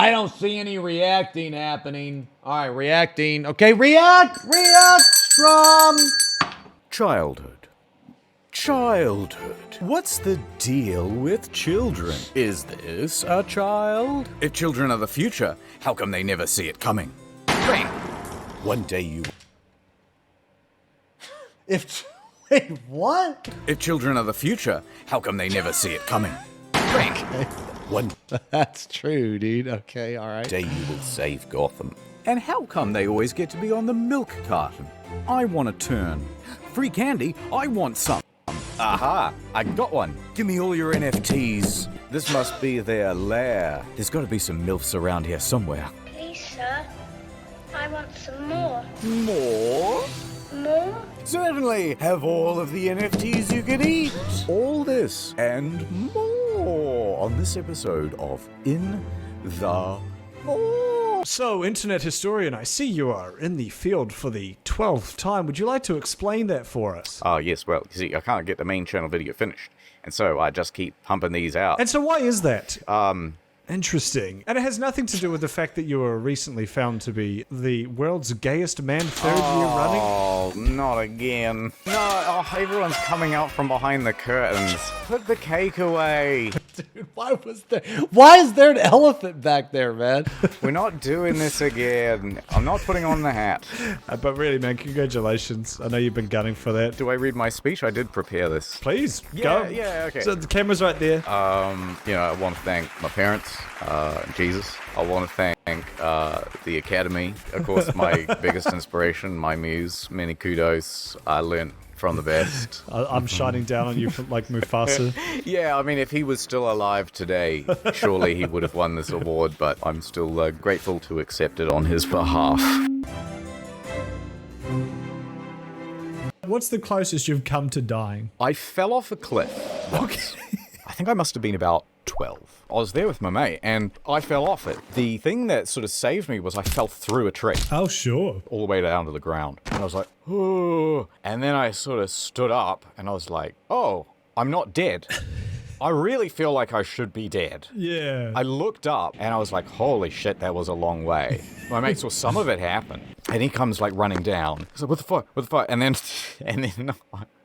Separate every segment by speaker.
Speaker 1: I don't see any reacting happening. All right, reacting. Okay, react, Strum.
Speaker 2: Childhood. Childhood. What's the deal with children? Is this a child? If children are the future, how come they never see it coming? Bang! One day you...
Speaker 1: Wait, what?
Speaker 2: If children are the future, how come they never see it coming? Bang! One
Speaker 1: That's true, dude. Okay, all right.
Speaker 2: day you will save Gotham. And how come they always get to be on the milk carton? I want a turn. Free candy? I want some. Aha! I got one. Give me all your NFTs. This must be their lair. There's got to be some MILFs around here somewhere.
Speaker 3: Please, sir. I want some more.
Speaker 2: More?
Speaker 3: More?
Speaker 2: Certainly. Have all of the NFTs you can eat. All this and more on this episode of In the More.
Speaker 4: So, Internet Historian, I see you are in the field for the 12th time. Would you like to explain that for us?
Speaker 2: Yes, well, you see, I can't get the main channel video finished. And so I just keep pumping these out.
Speaker 4: And so why is that? Interesting. And it has nothing to do with the fact that you were recently found to be the world's gayest man third year running?
Speaker 2: Oh, not again. No, everyone's coming out from behind the curtains. Put the cake away.
Speaker 1: Dude, why is there an elephant back there, man?
Speaker 2: We're not doing this again. I'm not putting on the hat.
Speaker 4: But really, man, congratulations. I know you've been gunning for that.
Speaker 2: Do I read my speech? I did prepare this.
Speaker 4: Please, go.
Speaker 2: Yeah, okay.
Speaker 4: So the camera's right there.
Speaker 2: I want to thank my parents, Jesus. I want to thank the Academy. Of course, my biggest inspiration, my muse. Many kudos. I learned from the best.
Speaker 4: I'm shining down on you like Mufasa.
Speaker 2: Yeah, I mean, if he was still alive today, surely he would have won this award, but I'm still grateful to accept it on his behalf.
Speaker 4: What's the closest you've come to dying?
Speaker 2: I fell off a cliff once. I think I must have been about 12. I was there with my mate, and I fell off it. The thing that sort of saved me was I fell through a tree.
Speaker 4: Oh, sure.
Speaker 2: All the way down to the ground. And I was like, oh. And then I sort of stood up, and I was like, oh, I'm not dead. I really feel like I should be dead.
Speaker 4: Yeah.
Speaker 2: I looked up, and I was like, holy shit, that was a long way. My mate saw some of it happen, and he comes like running down. He's like, what the fuck? What the fuck? And then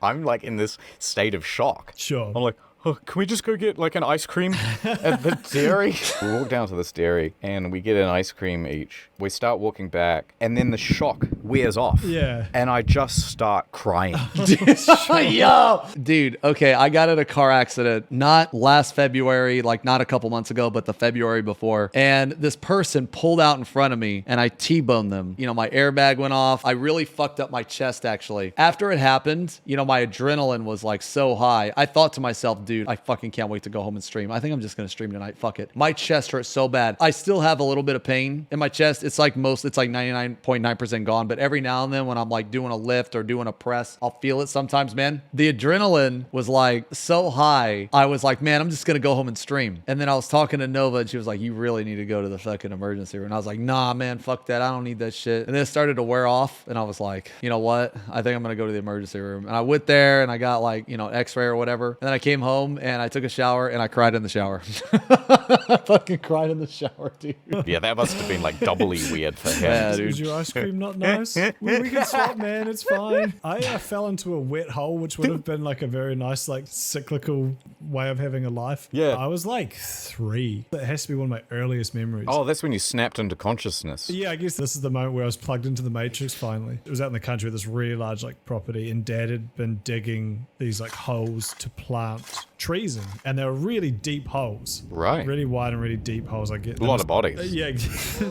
Speaker 2: I'm like in this state of shock.
Speaker 4: Sure.
Speaker 2: I'm like, oh, can we just go get like an ice cream at the dairy? We walk down to this dairy and we get an ice cream each. We start walking back and then the shock wears off.
Speaker 4: Yeah.
Speaker 2: And I just start crying.
Speaker 1: Yo! Dude, okay, I got in a car accident, not last February, like not a couple months ago, but the February before. And this person pulled out in front of me and I T-boned them. You know, my airbag went off. I really fucked up my chest, actually. After it happened, you know, my adrenaline was like so high. I thought to myself, dude, I fucking can't wait to go home and stream. I think I'm just gonna stream tonight. Fuck it. My chest hurts so bad. I still have a little bit of pain in my chest. It's like 99.9% gone, but every now and then when I'm like doing a lift or doing a press, I'll feel it sometimes, man. The adrenaline was like so high. I was like, man, I'm just gonna go home and stream. And then I was talking to Nova and she was like, you really need to go to the fucking emergency room. And I was like, nah, man, fuck that. I don't need that shit. And then it started to wear off and I was like, you know what? I think I'm gonna go to the emergency room. And I went there and I got like, you know, x-ray or whatever. And then I came home and I took a shower and I cried in the shower. I fucking cried in the shower, dude.
Speaker 2: Yeah, that must have been like doubly weird for him.
Speaker 1: Yeah, dude.
Speaker 4: Was your ice cream not nice? We can swap, man. It's fine. I fell into a wet hole, which would have been like a very nice, like cyclical way of having a life.
Speaker 2: Yeah.
Speaker 4: I was like 3. That has to be one of my earliest memories.
Speaker 2: Oh, that's when you snapped into consciousness.
Speaker 4: Yeah, I guess this is the moment where I was plugged into the Matrix finally. It was out in the country with this really large like property and Dad had been digging these like holes to plant trees in. And they were really deep holes.
Speaker 2: Right.
Speaker 4: Really wide and really deep holes. I get
Speaker 2: A lot of bodies.
Speaker 4: Yeah,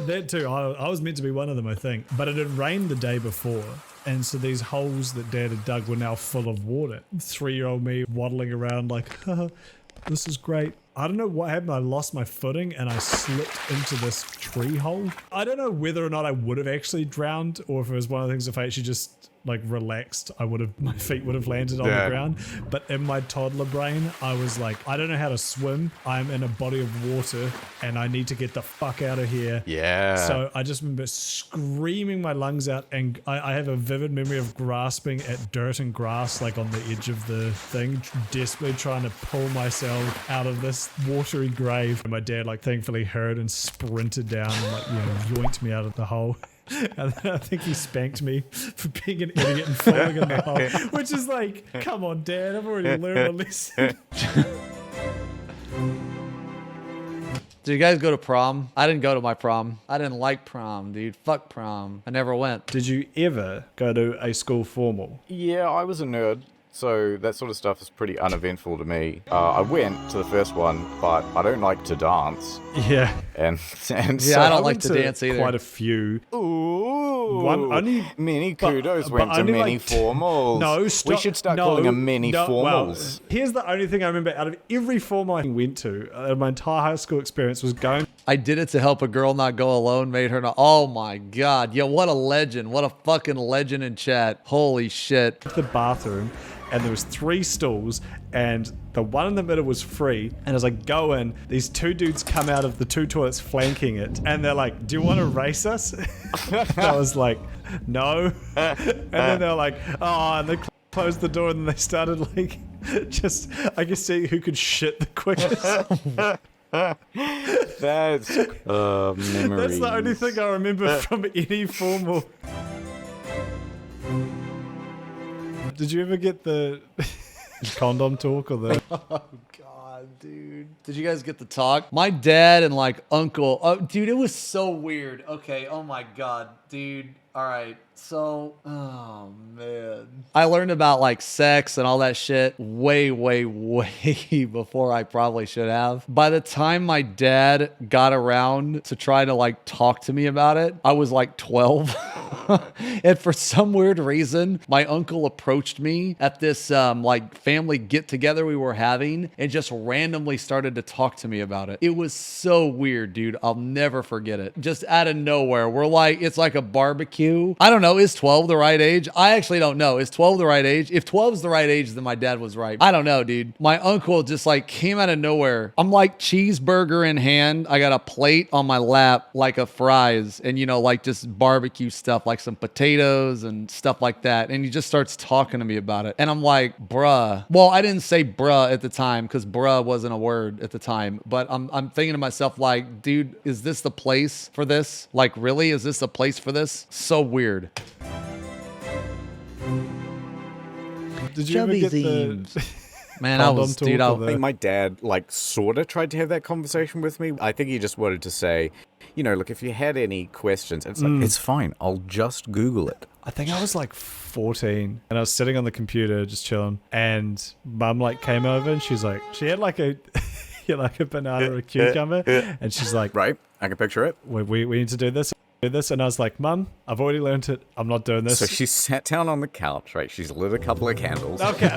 Speaker 4: that too. I was meant to be one of them, I think. But it had rained the day before. And so these holes that Dad had dug were now full of water. 3-year-old me waddling around like, haha, this is great. I don't know what happened. I lost my footing and I slipped into this tree hole. I don't know whether or not I would have actually drowned or if it was one of the things if I actually just like relaxed, my feet would have landed on the ground. But in my toddler brain, I was like, I don't know how to swim. I'm in a body of water and I need to get the fuck out of here.
Speaker 2: Yeah.
Speaker 4: So I just remember screaming my lungs out, and I have a vivid memory of grasping at dirt and grass, like on the edge of the thing, desperately trying to pull myself out of this watery grave. And my dad, like, thankfully heard and sprinted down and, like, yoinked me out of the hole. And then I think he spanked me for being an idiot and falling in the hole, which is like, come on, Dad, I've already learned a lesson.
Speaker 1: Did you guys go to prom? I didn't go to my prom. I didn't like prom, dude. Fuck prom. I never went.
Speaker 4: Did you ever go to a school formal?
Speaker 2: Yeah, I was a nerd. So that sort of stuff is pretty uneventful to me. I went to the first one, but I don't like to dance.
Speaker 4: Yeah.
Speaker 2: And
Speaker 1: Yeah,
Speaker 2: so
Speaker 1: I don't like to dance either.
Speaker 4: Quite a few.
Speaker 2: Ooh.
Speaker 4: Mini
Speaker 2: Mini Kudos went to mini
Speaker 4: like
Speaker 2: formals.
Speaker 4: No, stop.
Speaker 2: We should start calling them mini formals.
Speaker 4: Well, here's the only thing I remember out of every formal I went to, my entire high school experience was going.
Speaker 1: I did it to help a girl not go alone, made her not. Oh my God. Yo, what a legend. What a fucking legend in chat. Holy shit.
Speaker 4: The bathroom, and there was 3 stools, and the one in the middle was free. And as I go in, these 2 dudes come out of the 2 toilets flanking it, and they're like, "Do you want to race us?" I was like, "No." And then they're like, "Oh," and they closed the door, and then they started like, just, I guess, see who could shit the quickest.
Speaker 2: That's memories.
Speaker 4: That's the only thing I remember from any formal. Did you ever get the condom talk or the...
Speaker 1: Oh God, dude. Did you guys get the talk? My dad and like uncle, dude, it was so weird. Okay, oh my God, dude. All right, so, oh man. I learned about like sex and all that shit way, way, way before I probably should have. By the time my dad got around to try to like talk to me about it, I was like 12. And for some weird reason, my uncle approached me at this like family get together we were having and just randomly started to talk to me about it. It was so weird, dude. I'll never forget it. Just out of nowhere. We're like, it's like a barbecue. I don't know. Is 12 the right age? I actually don't know. Is 12 the right age? If 12 is the right age, then my dad was right. I don't know, dude. My uncle just like came out of nowhere. I'm like cheeseburger in hand. I got a plate on my lap like a fries and, like just barbecue stuff, like some potatoes and stuff like that. And he just starts talking to me about it. And I'm like, bruh. Well, I didn't say bruh at the time because bruh wasn't a word at the time. But I'm thinking to myself like, dude, is this the place for this? Like, really? Is this the place for this? So weird.
Speaker 4: Did you ever get the...
Speaker 1: Man, I was, dude,
Speaker 2: I think my dad, like, sort of tried to have that conversation with me. I think he just wanted to say, look, if you had any questions, it's like, it's fine. I'll just Google it.
Speaker 4: I think I was like 14 and I was sitting on the computer just chilling, and mum like came over and she's like, she had like a like a banana or a cucumber, and she's like,
Speaker 2: right, I can picture it.
Speaker 4: We need to do this. And I was like, Mum, I've already learned it. I'm not doing this.
Speaker 2: So she sat down on the couch, right? She's lit a couple of candles.
Speaker 4: Okay,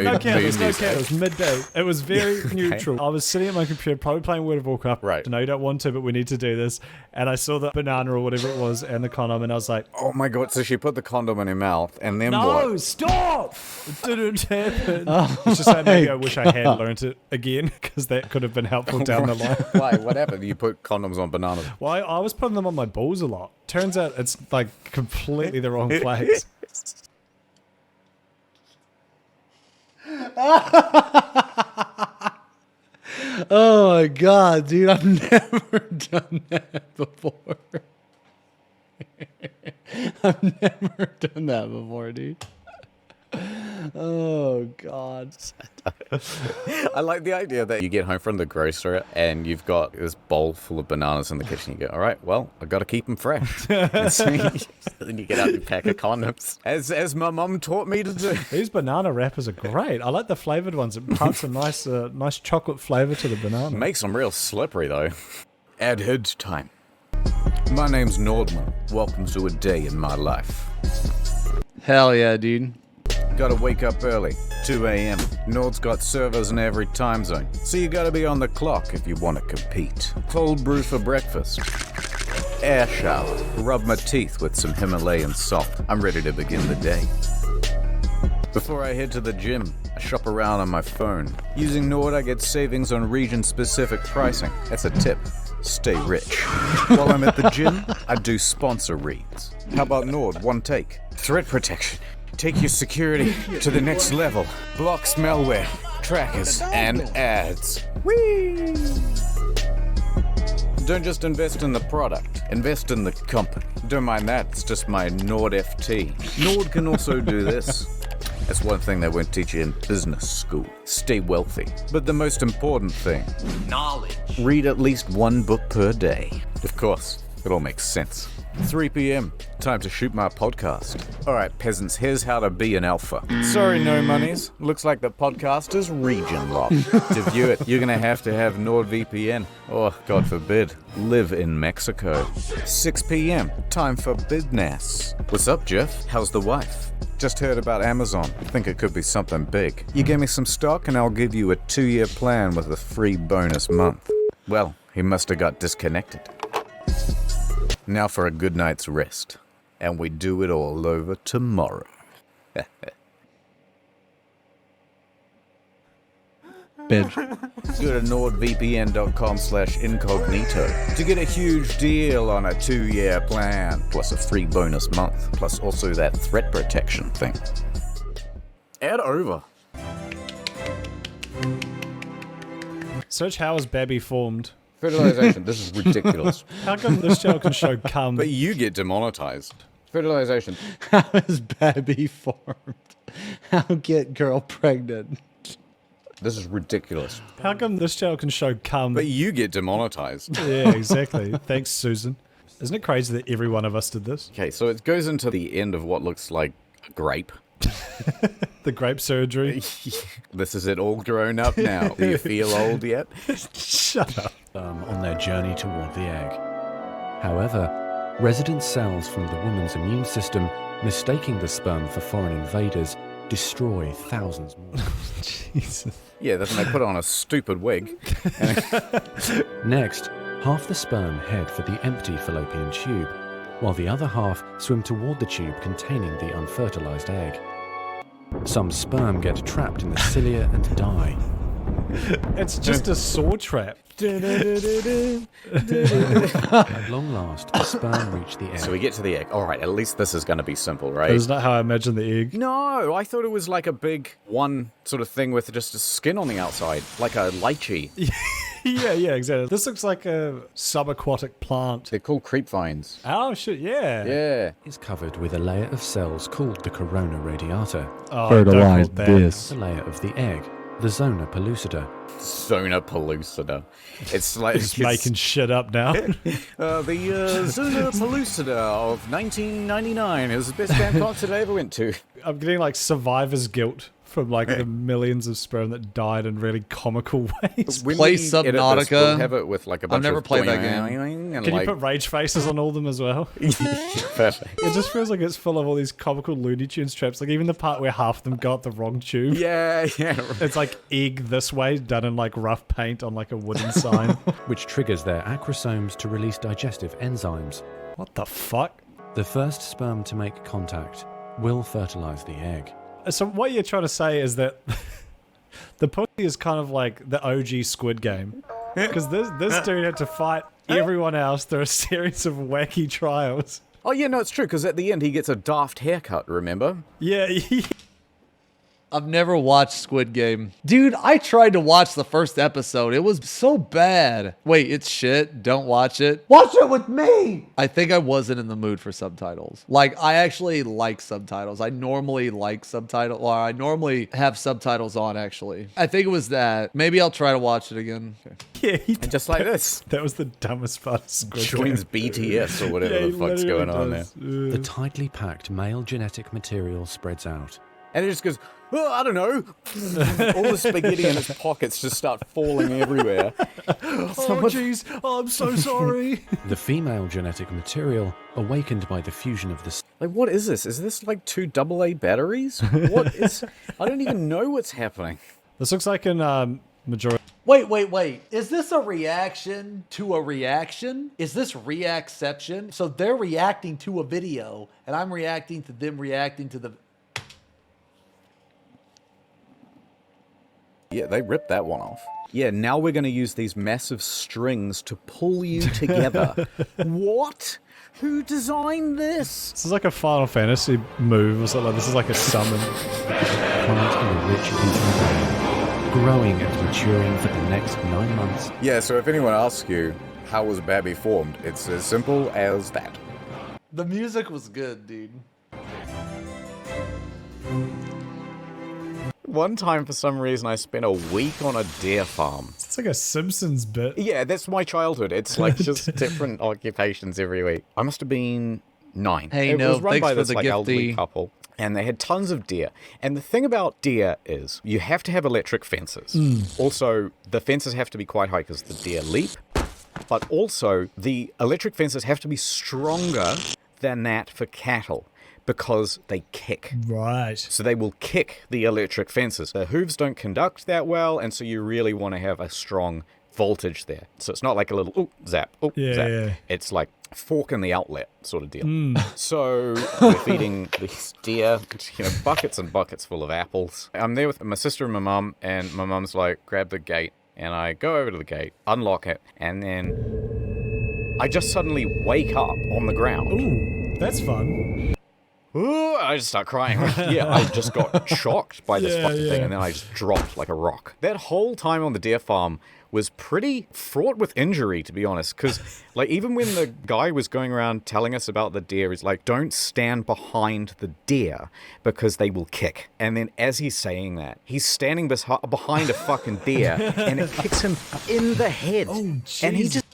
Speaker 4: no candles, midday. It was very neutral. I was sitting at my computer, probably playing World of Warcraft.
Speaker 2: Right.
Speaker 4: No, you don't want to, but we need to do this. And I saw the banana or whatever it was and the condom, and I was like,
Speaker 2: oh my God. So she put the condom in her mouth, and then
Speaker 4: no,
Speaker 2: what?
Speaker 4: No, stop! It didn't happen. It's just like, maybe I wish I had learned it again, because that could have been helpful down the line.
Speaker 2: Why? Whatever. You put condoms on bananas.
Speaker 4: Well, I was putting them on my balls a lot. Turns out it's like completely the wrong place.
Speaker 1: Oh my God, dude, I've never done that before. I've never done that before, dude. Oh God.
Speaker 2: I like the idea that you get home from the grocer and you've got this bowl full of bananas in the kitchen. You go, all right, well, I got to keep them fresh. And so then you get out your pack of condoms, as my mum taught me to do.
Speaker 4: These banana wrappers are great. I like the flavored ones. It imparts a nice chocolate flavor to the banana.
Speaker 2: Makes them real slippery though. Ad head time. My name's Nordman. Welcome to a day in my life.
Speaker 1: Hell yeah, dude.
Speaker 2: Gotta wake up early, 2 a.m. Nord's got servers in every time zone, so you gotta be on the clock if you want to compete. Cold brew for breakfast. air shower, rub my teeth with some Himalayan salt. I'm ready to begin the day. Before I head to the gym, I shop around on my phone. Using Nord, I get savings on region-specific pricing. That's a tip. Stay rich. While I'm at the gym, I do sponsor reads. How about Nord? One take. Threat protection. Take your security to the next level. Blocks malware, trackers, and ads. Whee! Don't just invest in the product, invest in the company. Don't mind that, it's just my Nord FT. Nord can also do this. That's one thing they won't teach you in business school. Stay wealthy. But the most important thing, knowledge. Read at least one book per day. Of course, it all makes sense. 3 p.m. Time to shoot my podcast. Alright, peasants, here's how to be an alpha. Sorry, no monies. Looks like the podcast is region locked. To view it, you're gonna have NordVPN. Or, God forbid, live in Mexico. 6 p.m. Time for business. What's up, Jeff? How's the wife? Just heard about Amazon. Think it could be something big. You give me some stock and I'll give you a 2-year plan with a free bonus month. Well, he must have got disconnected. Now for a good night's rest. And we do it all over tomorrow.
Speaker 1: Bitch.
Speaker 2: Go to nordvpn.com/incognito to get a huge deal on a 2-year plan, plus a free bonus month, plus also that threat protection thing. Add over.
Speaker 4: Search how is Babby formed.
Speaker 2: Fertilization, this is ridiculous.
Speaker 4: How come this channel can show cum?
Speaker 2: But you get demonetized. Fertilization.
Speaker 1: How is baby formed? How get girl pregnant?
Speaker 2: This is ridiculous.
Speaker 4: How come this channel can show cum?
Speaker 2: But you get demonetized.
Speaker 4: Yeah, exactly. Thanks, Susan. Isn't it crazy that every one of us did this?
Speaker 2: Okay, so it goes into the end of what looks like a grape.
Speaker 4: The grape surgery.
Speaker 2: This is it all grown up now. Do you feel old yet?
Speaker 4: Shut up.
Speaker 5: On their journey toward the egg. However, resident cells from the woman's immune system, mistaking the sperm for foreign invaders, destroy thousands more.
Speaker 4: Jesus.
Speaker 2: Yeah, then they put on a stupid wig.
Speaker 5: Next, half the sperm head for the empty fallopian tube, while the other half swim toward the tube containing the unfertilized egg. Some sperm get trapped in the cilia and die.
Speaker 4: It's just a saw trap.
Speaker 5: At long last, the sperm reach the egg.
Speaker 2: So we get to the egg. Alright, at least this is going to be simple, right?
Speaker 4: That's not how I imagine the egg.
Speaker 2: No, I thought it was like a big one sort of thing with just a skin on the outside, like a lychee.
Speaker 4: Yeah, exactly. This looks like a subaquatic plant.
Speaker 2: They're called creep vines.
Speaker 4: Oh, shit, yeah.
Speaker 2: Yeah.
Speaker 5: Is covered with a layer of cells called the corona radiata.
Speaker 4: Oh,
Speaker 1: Fertilize
Speaker 4: don't hold that.
Speaker 1: this.
Speaker 5: The layer of the egg, the zona pellucida.
Speaker 2: Zona pellucida. It's like
Speaker 4: Just making shit up now.
Speaker 2: the Zona pellucida of 1999 is the best damn concert I ever went to.
Speaker 4: I'm getting like survivor's guilt from like the millions of sperm that died in really comical ways.
Speaker 2: When
Speaker 1: Play
Speaker 2: we edit this,
Speaker 1: Subnautica.
Speaker 2: we'll have it with like a bunch
Speaker 1: never
Speaker 2: of
Speaker 1: played that
Speaker 2: boing, and
Speaker 4: Can
Speaker 2: like,
Speaker 4: you put rage faces on all them as well?
Speaker 2: perfect.
Speaker 4: It just feels like it's full of all these comical Looney Tunes traps. Like even the part where half of them got the wrong tube.
Speaker 2: Yeah.
Speaker 4: It's like egg this way, done in like rough paint on like a wooden sign.
Speaker 5: Which triggers their acrosomes to release digestive enzymes.
Speaker 4: What the fuck?
Speaker 5: The first sperm to make contact will fertilize the egg.
Speaker 4: So what you're trying to say is that the pussy is kind of like the OG Squid Game. Because this dude had to fight everyone else through a series of wacky trials.
Speaker 2: Oh yeah, no, it's true, because at the end he gets a daft haircut, remember?
Speaker 4: Yeah,
Speaker 1: I've never watched Squid Game. Dude, I tried to watch the first episode. It was so bad. Wait, it's shit. Don't watch it. Watch it with me! I think I wasn't in the mood for subtitles. Like, I actually like subtitles. I normally like subtitles, or I normally have subtitles on, actually. I think it was that. Maybe I'll try to watch it again. Okay.
Speaker 4: yeah.
Speaker 2: And just like this.
Speaker 4: That was the dumbest part of Squid
Speaker 2: Joins
Speaker 4: Game.
Speaker 2: BTS or whatever
Speaker 4: Yeah,
Speaker 2: the fuck's
Speaker 4: literally
Speaker 2: going on there.
Speaker 4: does.
Speaker 5: The tightly packed male genetic material spreads out.
Speaker 2: And it just goes, oh, I don't know. All the spaghetti in its pockets just start falling everywhere.
Speaker 4: Oh, jeez. Oh, I'm so sorry.
Speaker 5: The female genetic material, awakened by the fusion of the
Speaker 2: Like, what is this? Is this like 2 AA batteries? What is... I don't even know what's happening.
Speaker 4: This looks like in majority.
Speaker 1: Wait. Is this a reaction to a reaction? Is this reacception? So they're reacting to a video, and I'm reacting to them reacting to the...
Speaker 2: Yeah, they ripped that one off. Yeah, now we're going to use these massive strings to pull you together. What? Who designed this?
Speaker 4: This is like a Final Fantasy move or something. This is like a summon.
Speaker 5: Plant in a rich infant, growing and maturing for the next 9 months.
Speaker 2: Yeah, so if anyone asks you, how was Babby formed? It's as simple as that.
Speaker 1: The music was good, dude.
Speaker 2: One time, for some reason, I spent a week on a deer farm.
Speaker 4: It's like a Simpsons bit.
Speaker 2: Yeah, that's my childhood. It's like just different occupations every week. I must have been 9.
Speaker 1: Hey,
Speaker 2: it
Speaker 1: no,
Speaker 2: was run
Speaker 1: thanks
Speaker 2: by
Speaker 1: for
Speaker 2: this
Speaker 1: the
Speaker 2: like elderly
Speaker 1: gifty.
Speaker 2: couple, and they had tons of deer. And the thing about deer is you have to have electric fences. Also, the fences have to be quite high because the deer leap. But also, the electric fences have to be stronger than that for cattle, because they kick.
Speaker 4: Right.
Speaker 2: So they will kick the electric fences. The hooves don't conduct that well, and so you really want to have a strong voltage there. So it's not like a little, oh, zap, oh, zap.
Speaker 4: Yeah.
Speaker 2: It's like fork in the outlet sort of deal. So we're feeding these deer, buckets and buckets full of apples. I'm there with my sister and my mum, and my mum's like, grab the gate. And I go over to the gate, unlock it, and then I just suddenly wake up on the ground.
Speaker 4: Ooh, that's fun.
Speaker 2: Ooh, I just start crying. Yeah, I just got shocked by this fucking thing, and then I just dropped like a rock. That whole time on the deer farm was pretty fraught with injury, to be honest, because like even when the guy was going around telling us about the deer, he's like, don't stand behind the deer because they will kick. And then as he's saying that, he's standing behind a fucking deer, and it kicks him in the head.
Speaker 4: Oh, jeez.
Speaker 2: And he just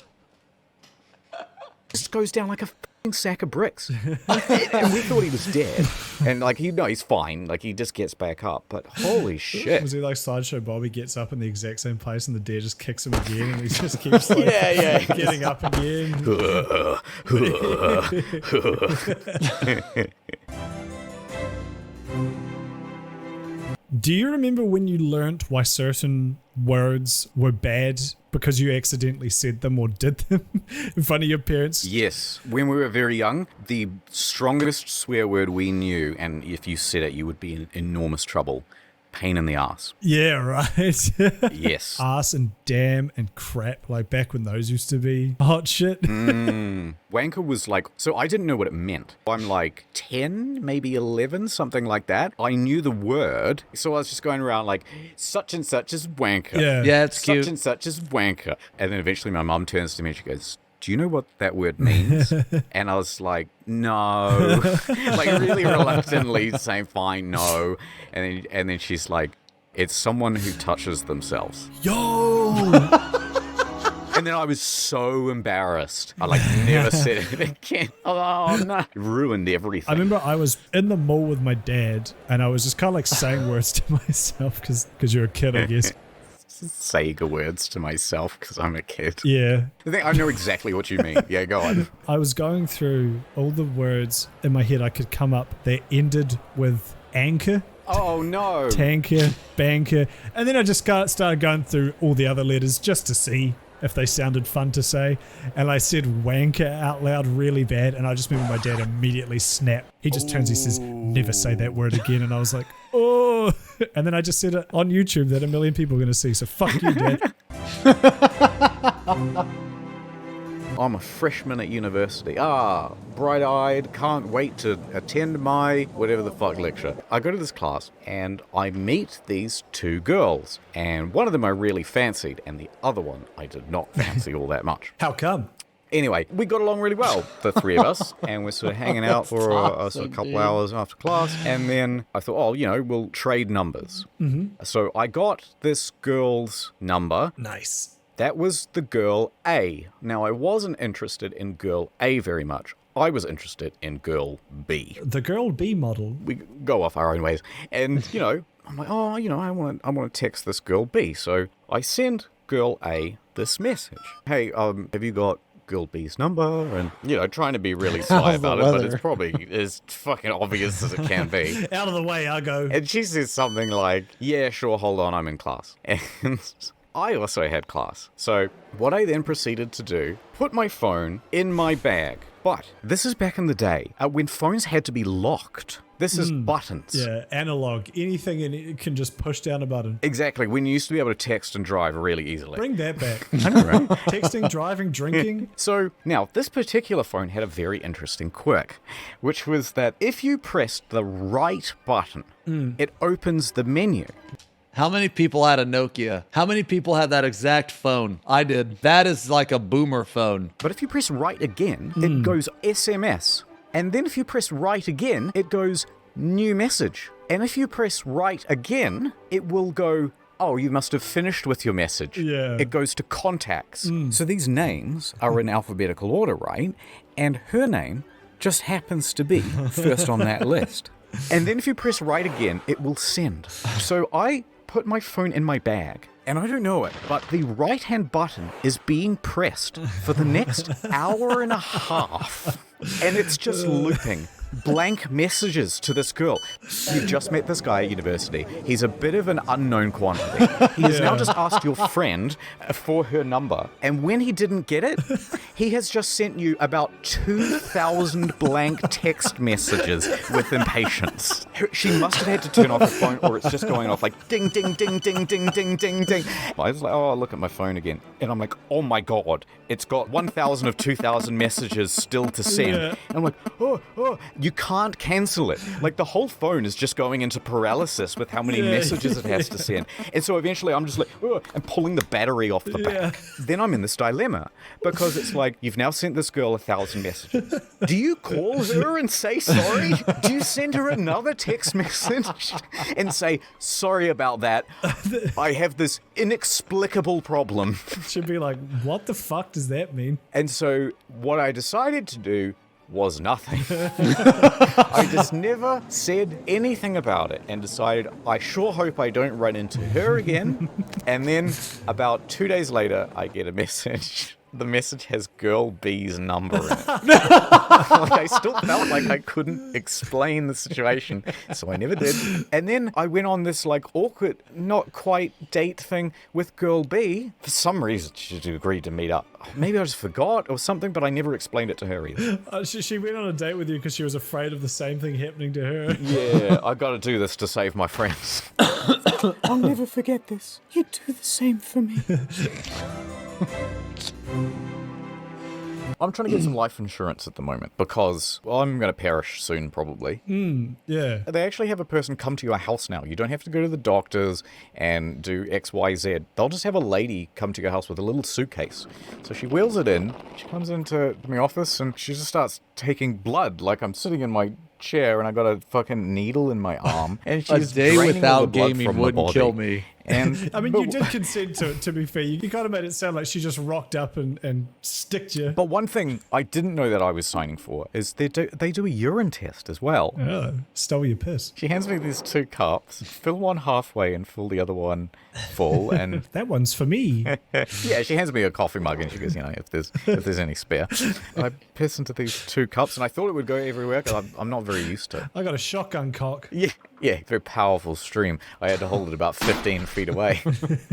Speaker 2: goes down like a sack of bricks. And we thought he was dead. And like, he's fine. Like, he just gets back up. But holy shit.
Speaker 4: Was he like Sideshow Bobby gets up in the exact same place and the deer just kicks him again and he just keeps like getting up again? Do you remember when you learnt why certain words were bad because you accidentally said them or did them in front of your parents?
Speaker 2: Yes. When we were very young, the strongest swear word we knew, and if you said it, you would be in enormous trouble. Pain in the ass.
Speaker 4: Yeah, right.
Speaker 2: Yes.
Speaker 4: Ass and damn and crap, like back when those used to be hot shit.
Speaker 2: Wanker was like, so I didn't know what it meant. I'm like 10, maybe 11, something like that. I knew the word, so I was just going around like, such and such is wanker.
Speaker 1: Yeah, it's
Speaker 2: Such
Speaker 1: cute.
Speaker 2: and such is wanker. And then eventually my mum turns to me and she goes, do you know what that word means? And I was like, no. Like really reluctantly saying, fine, no. And then she's like, it's someone who touches themselves.
Speaker 4: Yo!
Speaker 2: And then I was so embarrassed. I like never said it again. Oh no. It ruined everything.
Speaker 4: I remember I was in the mall with my dad and I was just kind of like saying words to myself because you're a kid, I guess.
Speaker 2: Sega words to myself because I'm a kid.
Speaker 4: Yeah.
Speaker 2: I know exactly what you mean. Yeah, go on.
Speaker 4: I was going through all the words in my head I could come up that ended with anchor,
Speaker 2: Oh no.
Speaker 4: tanker, banker, and then I just started going through all the other letters just to see if they sounded fun to say, and I said wanker out loud really bad, and I just remember my dad immediately snapped. He just turns, he says, never say that word again, and I was like, oh, and then I just said it on YouTube that 1 million people are going to see, so fuck you, Dad.
Speaker 2: I'm a freshman at university. Bright-eyed, can't wait to attend my whatever the fuck lecture. I go to this class and I meet these 2 girls, and one of them I really fancied and the other one I did not fancy all that much.
Speaker 4: How come?
Speaker 2: Anyway, we got along really well, the 3 of us, and we're sort of hanging out for a couple hours after class, and then I thought, we'll trade numbers. So I got this girl's number.
Speaker 4: Nice.
Speaker 2: That was the girl A. Now, I wasn't interested in girl A very much. I was interested in girl B.
Speaker 4: The girl B model.
Speaker 2: We go off our own ways. And, I'm like, I want to text this girl B. So I send girl A this message. Hey, have you got girl B's number? And, trying to be really sly about it, but it's probably as fucking obvious as it can be.
Speaker 4: Out of the way, I go.
Speaker 2: And she says something like, yeah, sure, hold on, I'm in class. And I also had class. So what I then proceeded to do, put my phone in my bag. But this is back in the day when phones had to be locked. This is buttons.
Speaker 4: Yeah, analog. Anything and it can just push down a button.
Speaker 2: Exactly. When you used to be able to text and drive really easily.
Speaker 4: Bring that back.
Speaker 2: I know, right?
Speaker 4: Texting, driving, drinking.
Speaker 2: So now, this particular phone had a very interesting quirk, which was that if you pressed the right button, it opens the menu.
Speaker 1: How many people had a Nokia? How many people had that exact phone? I did. That is like a boomer phone.
Speaker 2: But if you press right again, it goes SMS. And then if you press right again, it goes new message. And if you press right again, it will go, oh, you must have finished with your message.
Speaker 4: Yeah.
Speaker 2: It goes to contacts. So these names are in alphabetical order, right? And her name just happens to be first on that list. And then if you press right again, it will send. So I put my phone in my bag. And I don't know it, but the right-hand button is being pressed for the next hour and a half. And it's just looping blank messages to this girl. You've just met this guy at university. He's a bit of an unknown quantity. He has now just asked your friend for her number. And when he didn't get it, he has just sent you about 2,000 blank text messages with impatience. She must have had to turn off her phone or it's just going off like ding, ding, ding, ding, ding, ding, ding, ding. I was like, oh, I'll look at my phone again. And I'm like, oh my God, it's got 1,000 of 2,000 messages still to send.
Speaker 4: Yeah.
Speaker 2: And I'm like, oh, you can't cancel it. Like the whole phone is just going into paralysis with how many messages it has to send. And so eventually I'm just like, I'm pulling the battery off the back. Then I'm in this dilemma because it's like, you've now sent this girl 1,000 messages. Do you call her and say sorry? Do you send her another text message and say, sorry about that. I have this inexplicable problem.
Speaker 4: Should be like, what the fuck does that mean?
Speaker 2: And so what I decided to do was nothing. I just never said anything about it and decided I sure hope I don't run into her again. And then about 2 days later, I get a message. The message has Girl B's number in it. Like, I still felt like I couldn't explain the situation, so I never did. And then I went on this like awkward, not quite date thing with Girl B. For some reason, she agreed to meet up. Maybe I just forgot or something, but I never explained it to her either.
Speaker 4: She went on a date with you because she was afraid of the same thing happening to her.
Speaker 2: Yeah, I got to do this to save my friends. I'll never forget this. You do the same for me. I'm trying to get some life insurance at the moment because, well, I'm going to perish soon probably.
Speaker 4: Yeah.
Speaker 2: They actually have a person come to your house now. You don't have to go to the doctors and do X, Y, Z. They'll just have a lady come to your house with a little suitcase. So she wheels it in. She comes into my office and she just starts taking blood. Like I'm sitting in my chair and I got a fucking needle in my arm. And
Speaker 1: A
Speaker 2: she's
Speaker 1: day
Speaker 2: draining all the
Speaker 1: without
Speaker 2: blood
Speaker 1: gaming
Speaker 2: from my
Speaker 1: wouldn't
Speaker 2: body.
Speaker 1: kill me.
Speaker 2: And
Speaker 4: I mean, you did consent to it, to be fair. You kind of made it sound like she just rocked up and sticked you.
Speaker 2: But one thing I didn't know that I was signing for is they do a urine test as well.
Speaker 4: Oh, stole your piss.
Speaker 2: She hands me these 2 cups, fill one halfway and fill the other one full, and
Speaker 4: That one's for me.
Speaker 2: yeah, she hands me a coffee mug and she goes, you know, if there's any spare. I piss into these 2 cups and I thought it would go everywhere because I'm not very used to it.
Speaker 4: I got a shotgun cock.
Speaker 2: Yeah, very powerful stream. I had to hold it about 15 feet away.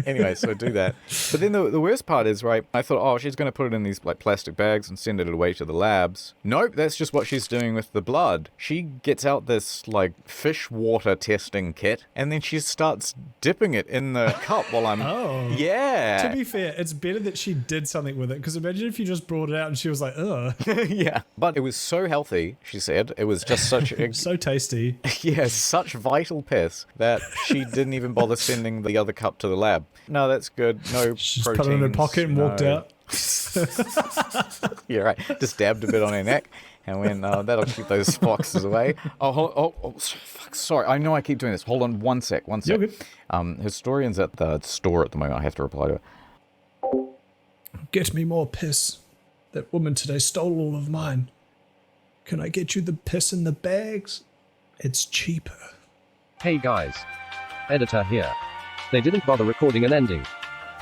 Speaker 2: Anyway, so I do that. But then the worst part is, right, I thought, oh, she's going to put it in these like plastic bags and send it away to the labs. Nope, that's just what she's doing with the blood. She gets out this like fish water testing kit and then she starts dipping it in the cup while I'm...
Speaker 4: Oh.
Speaker 2: Yeah.
Speaker 4: To be fair, it's better that she did something with it, because imagine if you just brought it out and she was like, ugh.
Speaker 2: Yeah. But it was so healthy, she said. It was just such...
Speaker 4: So tasty.
Speaker 2: Yeah, such vital piss that she didn't even bother sending the other cup to the lab. No, that's good. No
Speaker 4: She just
Speaker 2: proteins.
Speaker 4: put it in her pocket and walked
Speaker 2: no.
Speaker 4: out.
Speaker 2: Yeah, right. Just dabbed a bit on her neck and went, that'll keep those foxes away. Oh, fuck, sorry. I know I keep doing this. Hold on one sec.
Speaker 4: You're good.
Speaker 2: Historian's at the store at the moment. I have to reply to it.
Speaker 4: Get me more piss. That woman today stole all of mine. Can I get you the piss in the bags? It's cheaper.
Speaker 6: Hey guys. Editor here. They didn't bother recording an ending.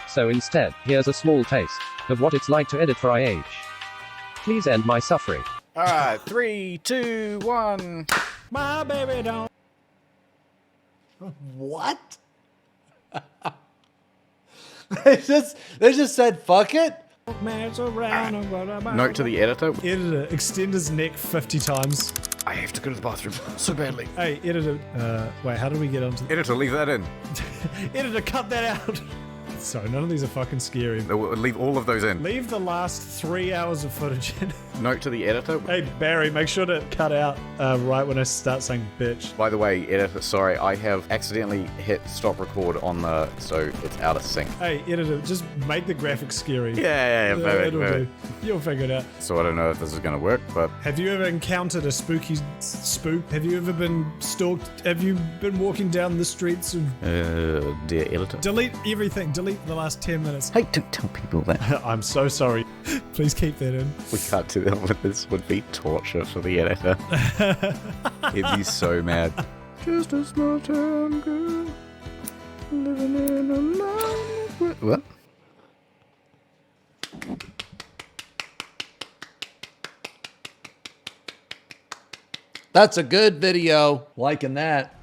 Speaker 6: So instead, here's a small taste of what it's like to edit for IH. Please end my suffering.
Speaker 2: All right, 3, 2, 1.
Speaker 4: My baby don't.
Speaker 1: What? They just said fuck it.
Speaker 2: Note to the editor.
Speaker 4: Editor, extend his neck 50 times.
Speaker 2: I have to go to the bathroom so badly.
Speaker 4: Hey, editor. Wait, how did we get onto
Speaker 2: Editor, leave that in.
Speaker 4: Editor, cut that out. Sorry, none of these are fucking scary.
Speaker 2: Leave all of those in.
Speaker 4: Leave the last 3 hours of footage in.
Speaker 2: Note to the editor.
Speaker 4: Hey, Barry, make sure to cut out right when I start saying bitch.
Speaker 2: By the way, editor, sorry, I have accidentally hit stop record on the, so it's out of sync.
Speaker 4: Hey, editor, just make the graphics scary.
Speaker 2: Yeah, perfect,
Speaker 4: It'll do. You'll figure it out.
Speaker 2: So I don't know if this is going to work, but...
Speaker 4: Have you ever encountered a spooky spook? Have you ever been stalked? Have you been walking down the streets of...
Speaker 2: dear editor.
Speaker 4: Delete everything. Delete the last 10 minutes.
Speaker 2: Hey, don't tell people that.
Speaker 4: I'm so sorry. Please keep that in.
Speaker 2: We can't do that with this. Would be torture for the editor. He'd be so mad. Just a small town girl living in a line. What?
Speaker 1: That's a good video. Liking that.